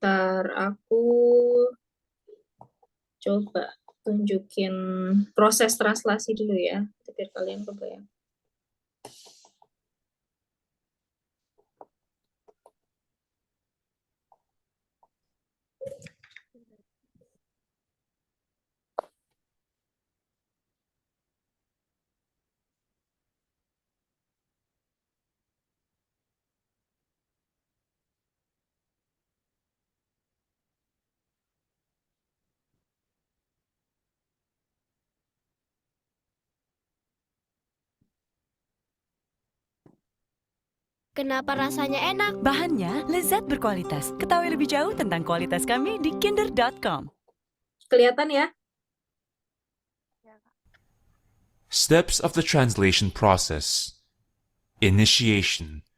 Ntar aku coba tunjukin proses translasi dulu ya, biar kalian kebayang. Kenapa rasanya enak? Bahannya lezat berkualitas. Ketahui lebih jauh tentang kualitas kami di kinder.com. Kelihatan ya? Steps of the translation process. Initiation.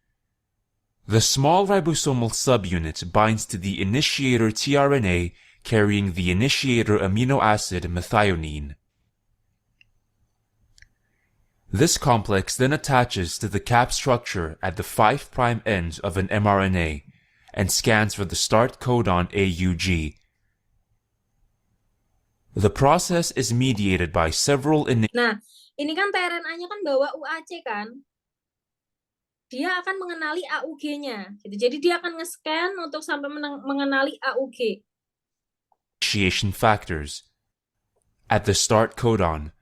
The small ribosomal subunit binds to the initiator tRNA carrying the initiator amino acid methionine. This complex then attaches to the cap structure at the 5' end of an mRNA and scans for the start codon AUG. The process is mediated by several Nah, ini kan tRNA-nya kan bawa UAC kan? Dia akan mengenali AUG-nya. Gitu. Jadi dia akan nge-scan untuk sampai mengenali AUG. initiation factors. At the start codon,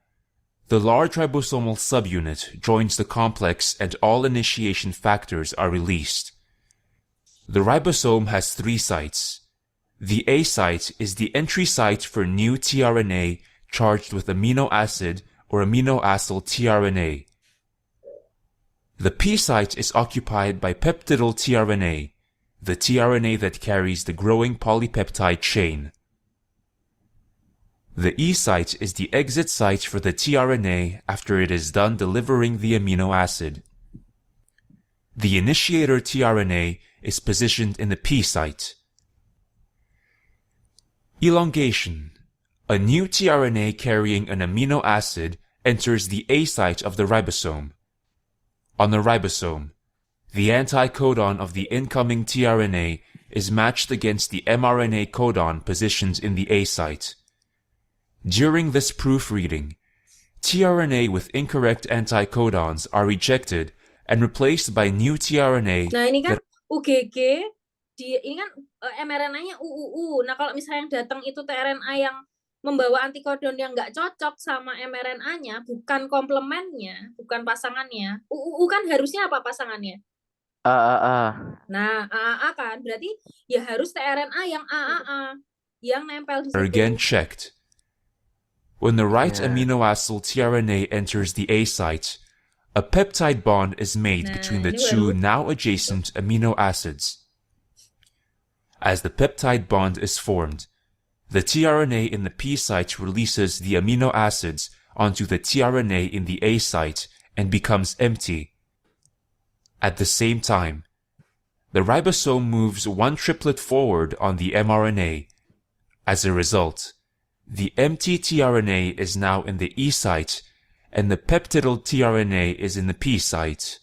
the large ribosomal subunit joins the complex and all initiation factors are released. The ribosome has 3 sites. The A site is the entry site for new tRNA charged with amino acid or aminoacyl tRNA. The P site is occupied by peptidyl tRNA, the tRNA that carries the growing polypeptide chain. The E site is the exit site for the tRNA after it is done delivering the amino acid. The initiator tRNA is positioned in the P site. Elongation. A new tRNA carrying an amino acid enters the A site of the ribosome. On the ribosome, the anticodon of the incoming tRNA is matched against the mRNA codon positioned in the A site. During this proofreading, tRNA with incorrect anticodons are rejected and replaced by new tRNA. Nah, ini kan UGG, ini kan mRNA-nya UUU. Nah, kalau misalnya yang datang itu tRNA yang membawa antikodon yang nggak cocok sama mRNA-nya, bukan komplemennya, bukan pasangannya. UUU kan harusnya apa pasangannya? AAA. Nah, AAA kan, berarti ya harus tRNA yang AAA, yang nempel di situ. Again checked. When the right aminoacyl tRNA enters the A site, a peptide bond is made between the two now adjacent amino acids. As the peptide bond is formed, the tRNA in the P site releases the amino acids onto the tRNA in the A site and becomes empty. At the same time, the ribosome moves one triplet forward on the mRNA. As a result, the empty tRNA is now in the E site, and the peptidyl tRNA is in the P site.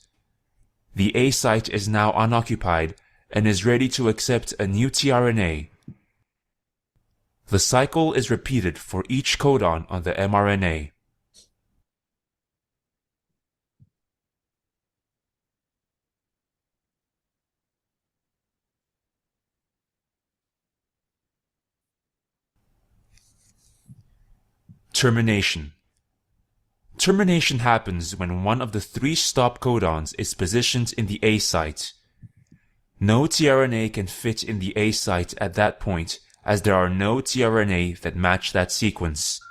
The A site is now unoccupied and is ready to accept a new tRNA. The cycle is repeated for each codon on the mRNA. Termination. Termination happens when one of the 3 stop codons is positioned in the A site. No tRNA can fit in the A site at that point, as there are no tRNA that match that sequence.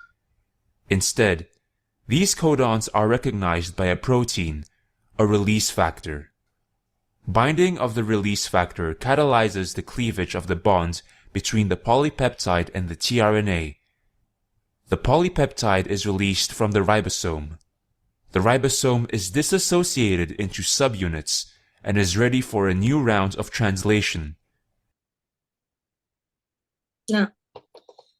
Instead, these codons are recognized by a protein, a release factor. Binding of the release factor catalyzes the cleavage of the bond between the polypeptide and the tRNA. The polypeptide is released from the ribosome. The ribosome is disassociated into subunits and is ready for a new round of translation. Nah,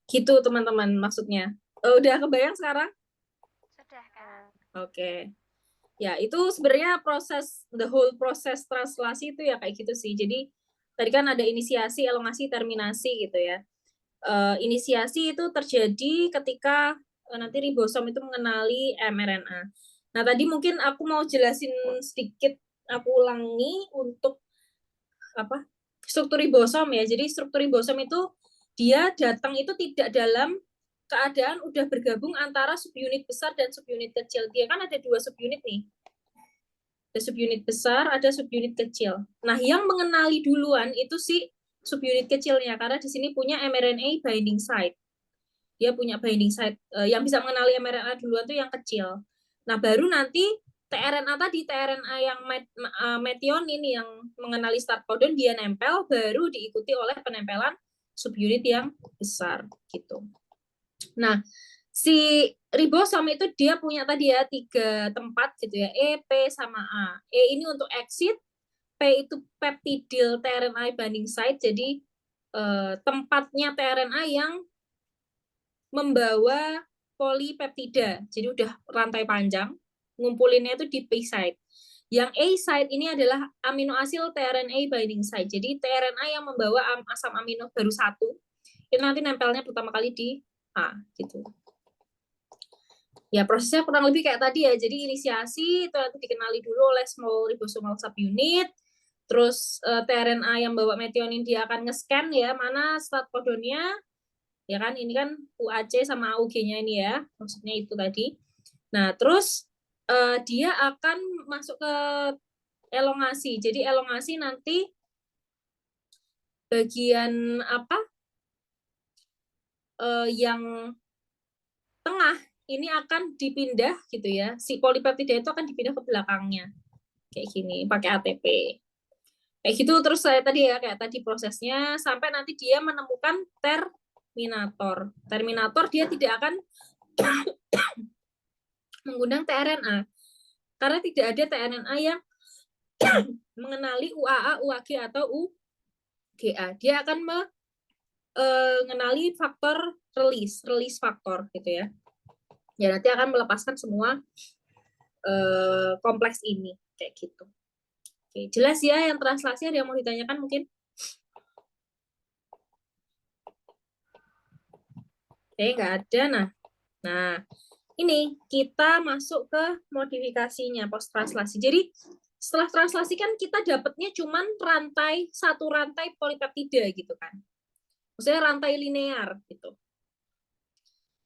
gitu teman-teman maksudnya. Udah kebayang sekarang? Sudah, Kak. Oke. Ya, itu sebenarnya the whole process translasi itu ya kayak gitu sih. Jadi Tadi kan ada inisiasi, elongasi, terminasi gitu ya. Inisiasi itu terjadi ketika nanti ribosom itu mengenali mRNA. Nah, tadi mungkin aku mau jelasin sedikit, aku ulangi untuk apa? Struktur ribosom ya. Jadi struktur ribosom itu dia datang itu tidak dalam keadaan udah bergabung antara subunit besar dan subunit kecil. Dia kan ada 2 subunit nih. Ada subunit besar, ada subunit kecil. Nah, yang mengenali duluan itu si subunit kecilnya, karena di sini punya mRNA binding site. Dia punya binding site. Yang bisa mengenali mRNA duluan itu yang kecil. Nah, baru nanti tRNA tadi, tRNA yang metionin yang mengenali start codon, dia nempel, baru diikuti oleh penempelan subunit yang besar. Gitu. Nah, si ribosom itu dia punya tadi ya 3 tempat gitu ya, E, P, sama A. E ini untuk exit, P itu peptidyl tRNA binding site, jadi tempatnya tRNA yang membawa polipeptida. Jadi udah rantai panjang, ngumpulinnya itu di P site. Yang A site ini adalah aminoasil tRNA binding site. Jadi tRNA yang membawa asam amino baru 1, itu nanti nempelnya pertama kali di A gitu. Ya, prosesnya kurang lebih kayak tadi ya. Jadi inisiasi itu nanti dikenali dulu oleh small ribosomal subunit. Terus tRNA yang bawa metionin dia akan nge-scan ya, mana start codonnya. Ya kan, ini kan UAC sama AUG-nya ini ya. Maksudnya itu tadi. Nah, terus dia akan masuk ke elongasi. Jadi elongasi nanti bagian apa? Yang tengah ini akan dipindah gitu ya. Si polipeptida itu akan dipindah ke belakangnya. Kayak gini, pakai ATP. Kayak gitu terus saya tadi ya, kayak tadi prosesnya sampai nanti dia menemukan terminator. Terminator dia tidak akan menggunakan tRNA. Karena tidak ada tRNA yang mengenali UAA, UAG atau UGA. Dia akan mengenali faktor release faktor gitu ya. Ya nanti akan melepaskan semua kompleks ini kayak gitu. Oke, jelas ya yang translasi, ada yang mau ditanyakan mungkin? Oke, nggak ada. Nah, ini kita masuk ke modifikasinya post translasi. Jadi setelah translasi kan kita dapatnya cuman satu rantai polipeptida gitu kan. Maksudnya rantai linear gitu.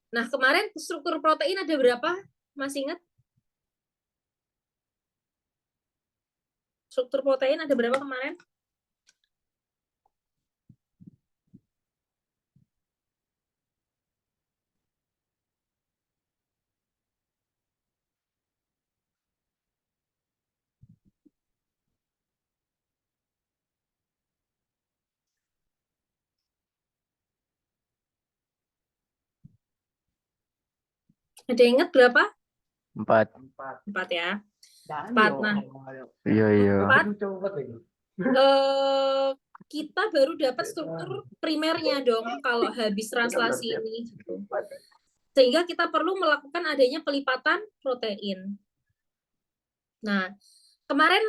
Nah, kemarin struktur protein ada berapa? Masih ingat? Struktur protein ada berapa kemarin? Ada yang ingat berapa? 4. 4 ya. 4. Nah, Iya. 4. Kita baru dapat struktur primernya dong kalau habis translasi ini. Gitu. Sehingga kita perlu melakukan adanya pelipatan protein. Nah, kemarin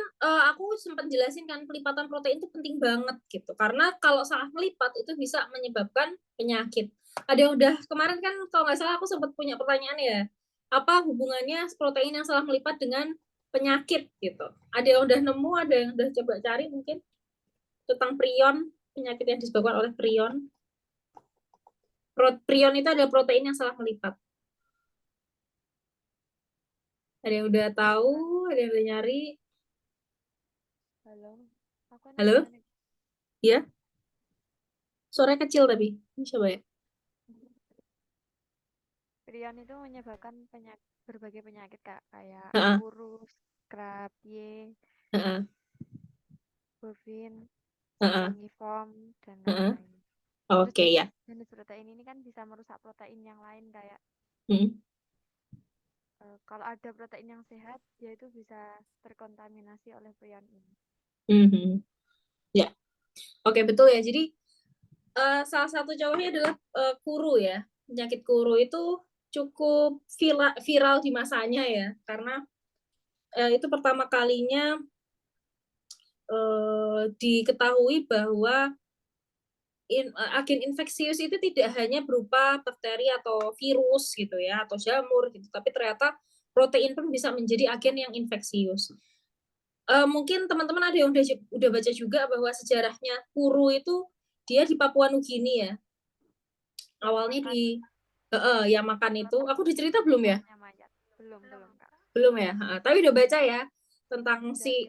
aku sempat jelasin kan pelipatan protein itu penting banget gitu. Karena kalau salah melipat itu bisa menyebabkan penyakit. Ada yang udah kemarin kan kalau nggak salah aku sempat punya pertanyaan ya. Apa hubungannya protein yang salah melipat dengan penyakit gitu. Ada yang udah nemu, ada yang udah coba cari mungkin tentang prion, penyakit yang disebabkan oleh prion. Prion itu ada protein yang salah melipat. Ada yang udah tahu, ada yang udah nyari. Halo? Ya? Suaranya kecil tapi. Ini coba ya. Prion itu menyebabkan berbagai penyakit Kak, kayak Heeh. kurus, Krabbe, Heeh. bovin, Heeh. fungiform, dan Heeh. lain-lain. Oke ya. Jenis protein ini kan bisa merusak protein yang lain kayak kalau ada protein yang sehat, dia itu bisa terkontaminasi oleh prion ini. Ya. Oke, betul ya. Jadi salah satu contohnya adalah kuru ya. Penyakit kuru itu cukup viral di masanya ya, karena itu pertama kalinya diketahui bahwa agen infeksius itu tidak hanya berupa bakteri atau virus gitu ya, atau jamur gitu, tapi ternyata protein pun bisa menjadi agen yang infeksius. Mungkin teman-teman ada yang udah baca juga bahwa sejarahnya kuru itu dia di Papua Nugini ya. Awalnya di yang makan itu, aku udah cerita belum ya? Belum, Kak. Belum ya, tapi udah baca ya tentang si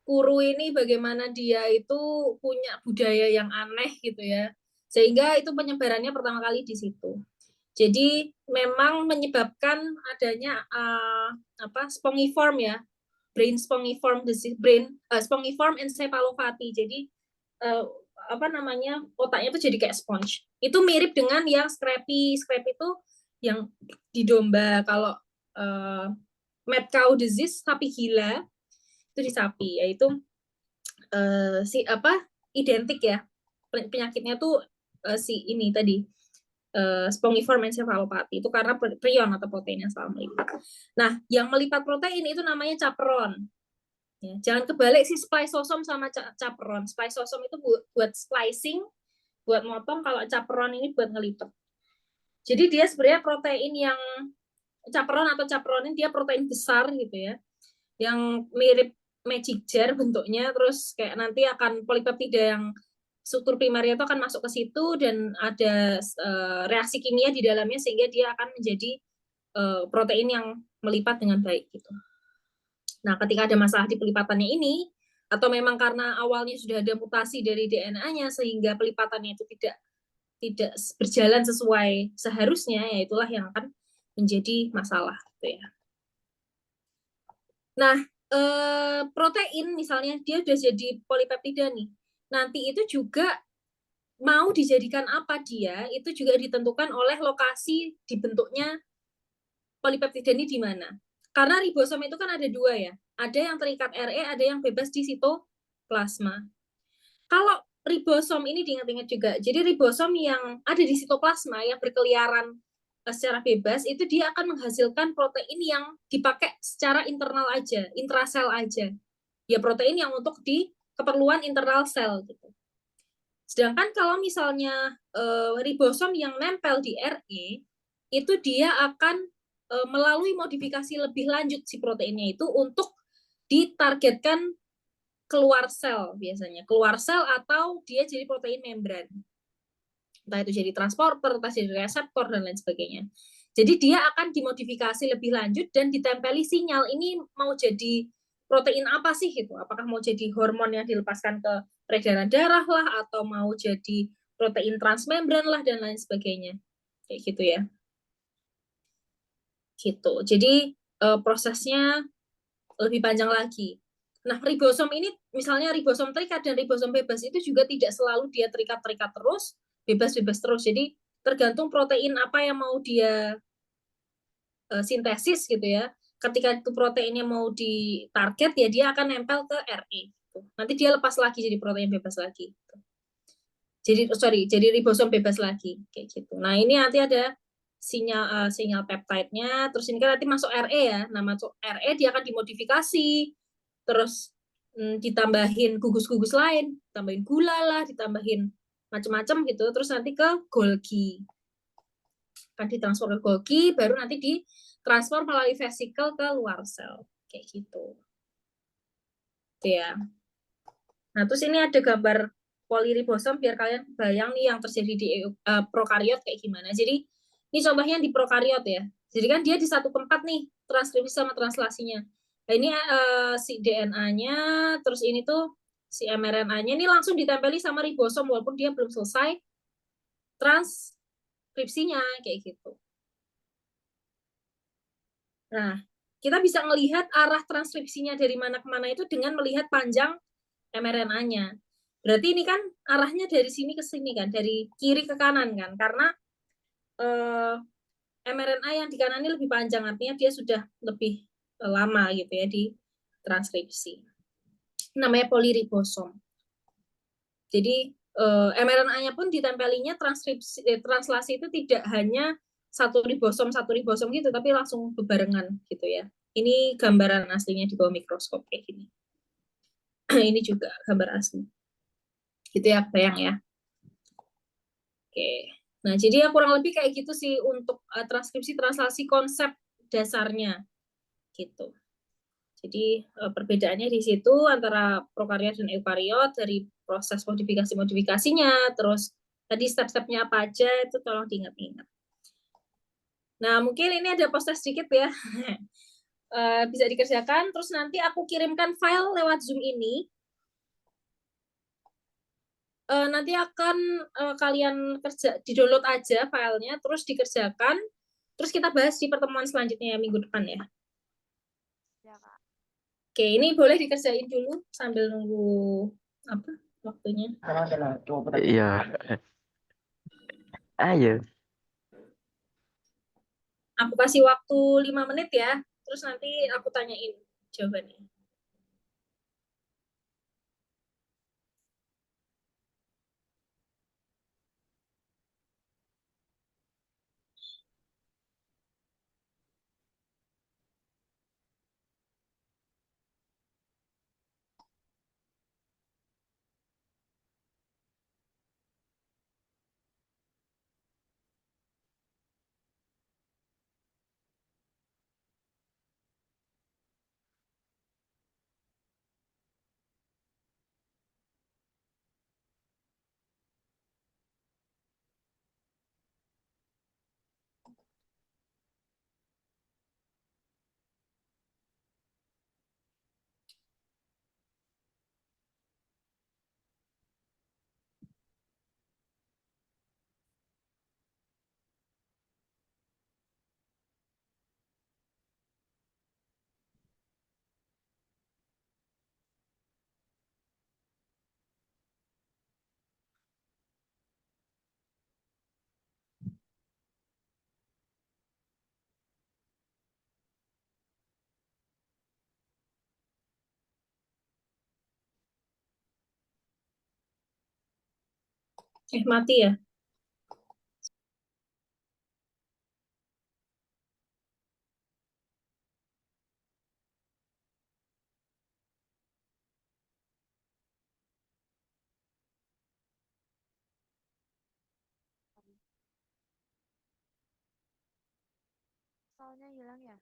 kuru ini, bagaimana dia itu punya budaya yang aneh gitu ya, sehingga itu penyebarannya pertama kali di situ. Jadi memang menyebabkan adanya spongiform ya, brain spongiform disease, spongiform encephalopathy. Jadi otaknya itu jadi kayak sponge. Itu mirip dengan yang scrapie. Scrapie itu yang di domba. Kalau mad cow disease, sapi gila, itu di sapi, yaitu identik ya, penyakitnya tuh si ini tadi, spongiform encephalopathy, itu karena prion atau protein yang salah melipat. Nah, yang melipat protein itu namanya chaperone. Ya, jangan kebalik sih spliceosome sama chaperone. Spliceosome itu buat splicing, buat motong, kalau chaperone ini buat ngelipat. Jadi dia sebenarnya protein yang chaperone atau chaperone ini dia protein besar gitu ya, yang mirip magic jar bentuknya, terus kayak nanti akan polipeptida yang struktur primernya itu akan masuk ke situ dan ada reaksi kimia di dalamnya sehingga dia akan menjadi protein yang melipat dengan baik gitu. Nah, ketika ada masalah di pelipatannya ini, atau memang karena awalnya sudah ada mutasi dari DNA-nya sehingga pelipatannya itu tidak berjalan sesuai seharusnya, ya itulah yang akan menjadi masalah gitu ya. Nah, protein misalnya dia udah jadi polipeptida nih, nanti itu juga mau dijadikan apa dia, itu juga ditentukan oleh lokasi dibentuknya polipeptida ini di mana. Karena ribosom itu kan ada dua ya, ada yang terikat RE, ada yang bebas di sitoplasma. Kalau ribosom ini diingat-ingat juga, jadi ribosom yang ada di sitoplasma yang berkeliaran secara bebas itu dia akan menghasilkan protein yang dipakai secara internal aja, intrasel aja. Ya protein yang untuk di keperluan internal sel gitu. Sedangkan kalau misalnya ribosom yang nempel di RE itu dia akan melalui modifikasi lebih lanjut si proteinnya itu untuk ditargetkan keluar sel, biasanya keluar sel, atau dia jadi protein membran. Entah itu jadi transporter, entah jadi reseptor, dan lain sebagainya. Jadi dia akan dimodifikasi lebih lanjut dan ditempeli sinyal ini mau jadi protein apa sih gitu. Apakah mau jadi hormon yang dilepaskan ke peredaran darah lah, atau mau jadi protein transmembran lah, dan lain sebagainya. Kayak gitu ya. Gitu. Jadi prosesnya lebih panjang lagi. Nah, ribosom ini, misalnya ribosom terikat dan ribosom bebas itu juga tidak selalu dia terikat-terikat terus, bebas-bebas terus. Jadi tergantung protein apa yang mau dia sintesis gitu ya. Ketika itu proteinnya mau ditarget, ya dia akan nempel ke RE. Gitu. Nanti dia lepas lagi jadi protein bebas lagi. Gitu. Jadi ribosom bebas lagi kayak gitu. Nah, ini nanti ada sinyal peptide-nya, terus ini kan nanti masuk RE ya. Nah, masuk RE dia akan dimodifikasi, terus ditambahin gugus-gugus lain, tambahin gula lah, ditambahin macam-macam gitu, terus nanti ke Golgi. Akan ditransfer ke Golgi, baru nanti ditransfer melalui vesikel ke luar sel. Kayak gitu. Itu ya. Nah, terus ini ada gambar poliribosom biar kalian bayang nih yang terjadi di prokariot kayak gimana. Jadi ini contohnya di prokariot ya. Jadi kan dia di satu tempat nih transkripsi sama translasinya. Nah, ini si DNA-nya, terus ini tuh si mRNA-nya ini langsung ditempeli sama ribosom walaupun dia belum selesai transkripsinya kayak gitu. Nah, kita bisa melihat arah transkripsinya dari mana ke mana itu dengan melihat panjang mRNA-nya. Berarti ini kan arahnya dari sini ke sini kan, dari kiri ke kanan kan, karena mRNA yang di kanan ini lebih panjang, artinya dia sudah lebih lama gitu ya di transkripsi. Namanya poliribosom. Jadi mRNA-nya pun ditempelinya translasi itu tidak hanya satu ribosom gitu, tapi langsung bebarengan gitu ya. Ini gambaran aslinya di bawah mikroskop kayak gini. Ini juga gambar asli. Gitu ya, Bayang ya. Oke. Nah, jadi ya kurang lebih kayak gitu sih untuk transkripsi translasi konsep dasarnya gitu. Jadi perbedaannya di situ antara prokariot dan eukariot dari proses modifikasi-modifikasinya, terus tadi step-stepnya apa aja itu tolong diingat-ingat. Nah, mungkin ini ada proses sedikit ya. Bisa dikerjakan, terus nanti aku kirimkan file lewat Zoom ini. Nanti akan kalian kerja di-download aja filenya, terus dikerjakan, terus kita bahas di pertemuan selanjutnya minggu depan ya. Ya, Kak. Oke, ini boleh dikerjain dulu sambil nunggu apa waktunya. Iya. Ayo. Aku kasih waktu 5 menit ya, terus nanti aku tanyain jawabannya. Mati ya. Soalnya hilang ya?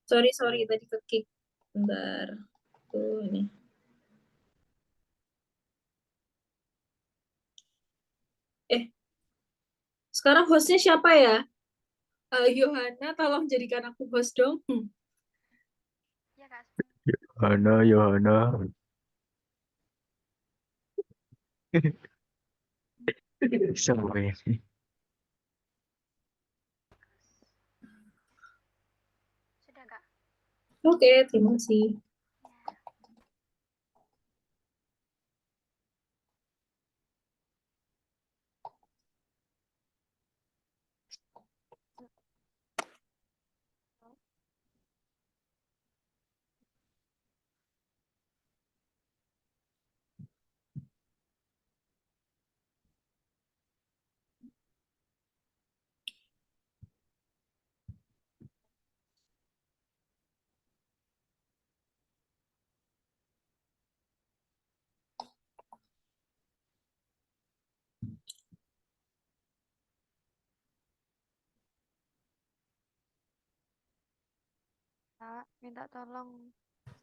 Sorry tadi ke-kick. Bentar. Tuh ini. Sekarang hostnya siapa ya? Yohana, tolong jadikan aku host dong. Iya, Kak. Yohana, Yohana. Sampai. Sudah, Kak. Oke, terima kasih. Ya. Kak, minta tolong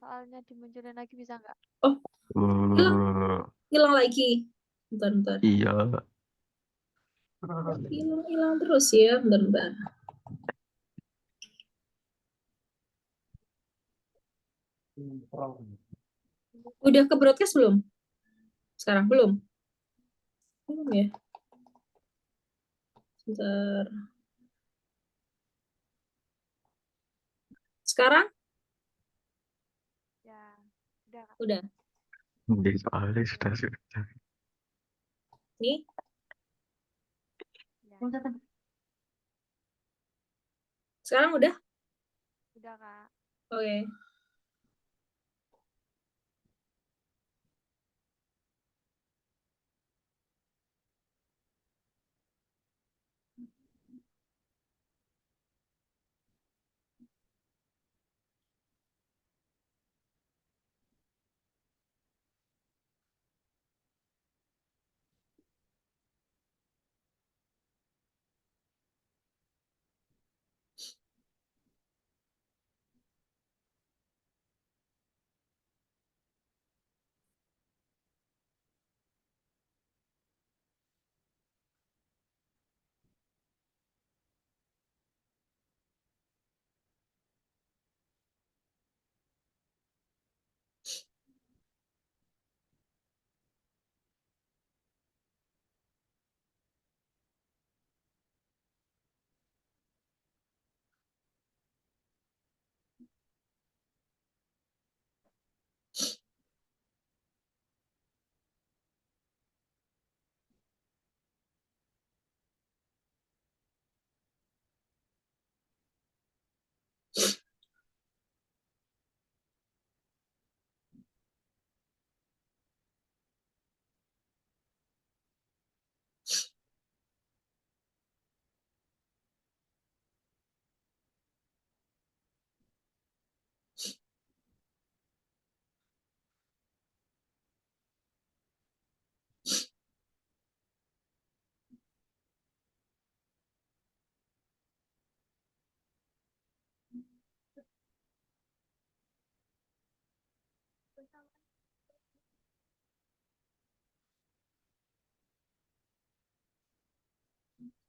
soalnya dimunculin lagi bisa nggak? Oh, hilang, Uh, hilang lagi. Bentar. iya. Hilang terus ya, bentar. Udah ke broadcast belum? Sekarang belum? Belum ya? Bentar. Sekarang? Ya, udah, Kak. Udah. Di soalnya sudah. Nih, Ya. sekarang udah? Udah, Kak. Oke.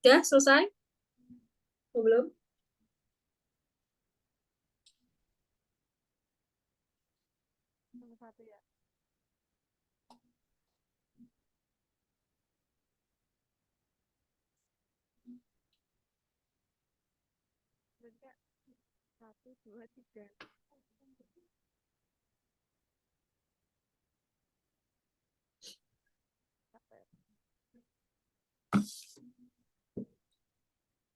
Udah selesai? Oh, belum? Nomor 1 ya. Berarti Kak, 1, 2, 3.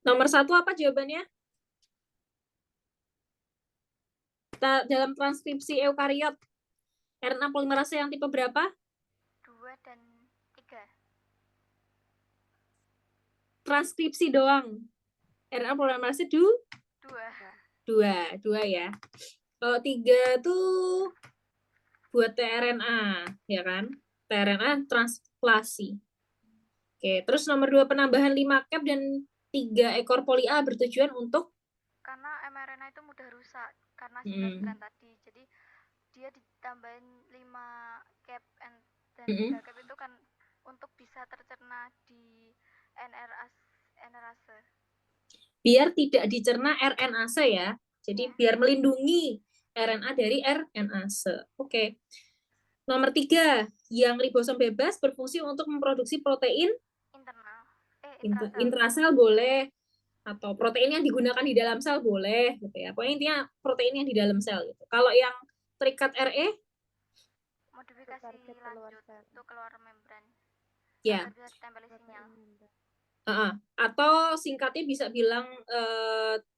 Nomor 1 apa jawabannya? Dalam transkripsi eukariot, RNA polimerase yang tipe berapa? 2 dan 3. Transkripsi doang. RNA polimerase 2 ya. Kalau 3 tuh buat tRNA, ya kan? tRNA transplasi. Oke, terus nomor 2 penambahan 5 cap dan 3 ekor poli A bertujuan untuk Karena mRNA itu mudah rusak karena single tadi. Jadi dia ditambahin 5 cap dan 3 cap itu kan untuk bisa tercerna di NRase. Biar tidak dicerna RNase ya. Jadi biar melindungi RNA dari RNase. Oke. Nomor 3, yang ribosom bebas berfungsi untuk memproduksi protein intrasel boleh, atau protein yang digunakan di dalam sel boleh, gitu ya. Pokoknya intinya protein yang di dalam sel. Gitu. Kalau yang terikat RE, modifikasi lanjut untuk keluar membran. Ya. Bisa ditempel sinyal. Atau singkatnya bisa bilang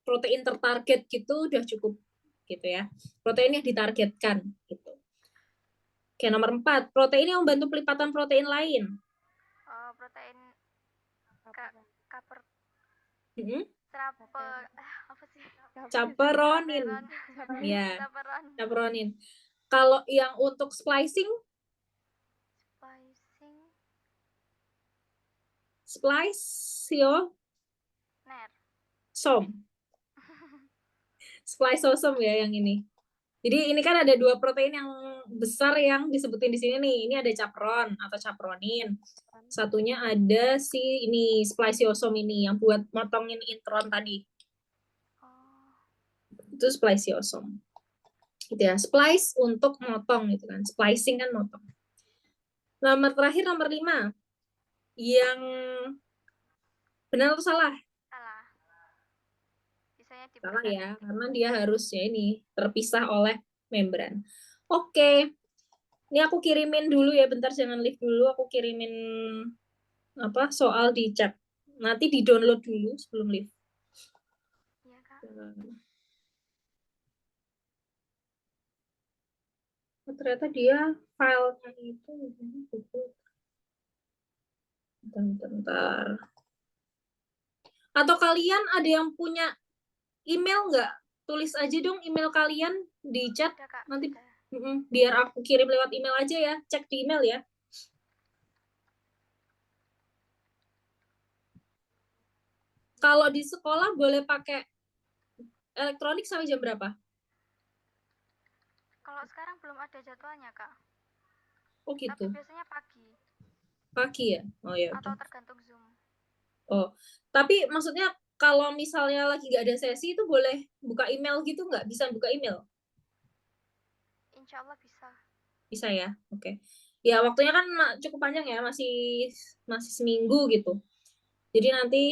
protein tertarget gitu udah cukup gitu ya. Protein yang ditargetkan gitu. Oke, nomor 4, protein yang membantu pelipatan protein lain. Protein Chaperonin. Ya. Chaperonin. Kalau yang untuk splicing spliceosome ya yang ini. Jadi ini kan ada 2 protein yang besar yang disebutin di sini nih. Ini ada chaperon atau chaperonin. Satunya ada si ini spliceosome ini yang buat motongin intron tadi. Itu spliceosome. Gitu ya. Splice untuk motong gitu kan. Splicing kan motong. Nomor terakhir nomor 5. Yang benar atau salah? Salah ya, karena dia harus ya ini terpisah oleh membran. Oke. Ini aku kirimin dulu ya, bentar jangan leave dulu, aku kirimin soal di chat. Nanti di-download dulu sebelum live. Iya, Kak. Ternyata dia filenya itu bentar. Atau kalian ada yang punya email nggak? Tulis aja dong email kalian di chat. Ada, Kak. Nanti Ada. biar aku kirim lewat email aja ya. Cek di email ya. Kalau di sekolah boleh pakai elektronik sampai jam berapa? Kalau sekarang belum ada jadwalnya, Kak. Oh Tapi gitu. biasanya pagi Pagi ya? Oh ya atau udah. tergantung Zoom. Oh, tapi maksudnya kalau misalnya lagi nggak ada sesi itu boleh buka email gitu nggak? Bisa buka email? Insya Allah bisa. Bisa ya? Oke. Ya waktunya kan cukup panjang ya, masih seminggu gitu. Jadi nanti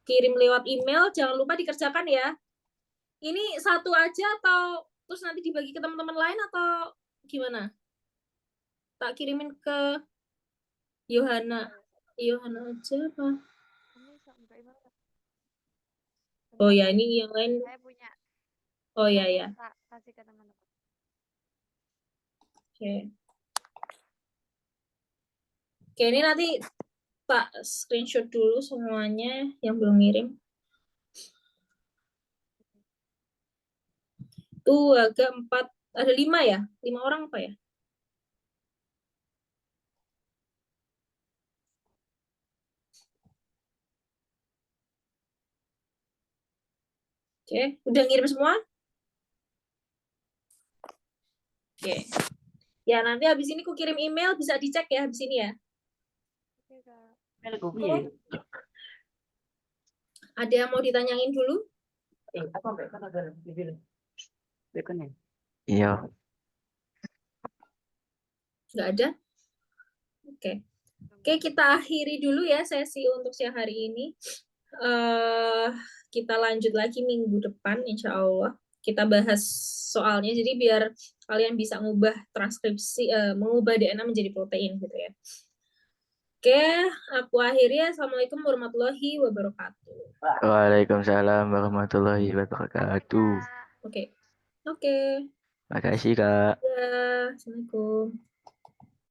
kirim lewat email, jangan lupa dikerjakan ya. Ini satu aja atau terus nanti dibagi ke teman-teman lain atau gimana? Tak kirimin ke Yohana. Yohana aja apa? Ini bisa buka email, Kak. Oh Bentar, ya, Kak. ini yang lain. Saya punya. Oh ya Nanti ya. tak kasih ke teman-teman. Oke. Oke, ini nanti tak screenshot dulu semuanya yang belum ngirim. Tuh agak 4, ada 5 ya? 5 orang apa ya? Oke, udah ngirim semua? Oke. Ya, nanti habis ini aku kirim email, bisa dicek ya habis ini ya. Oke, Kak. Oke. Ada yang mau ditanyain dulu? Iya. Nggak ada? Oke. Oke, kita akhiri dulu ya sesi untuk siang hari ini. Kita lanjut lagi minggu depan, insya Allah. Kita bahas soalnya, jadi biar kalian bisa mengubah transkripsi, mengubah DNA menjadi protein gitu ya. Oke, aku akhiri. Assalamualaikum warahmatullahi wabarakatuh. Waalaikumsalam warahmatullahi wabarakatuh. Kak. Oke. Oke. Makasih, Kak. Ya, Assalamualaikum.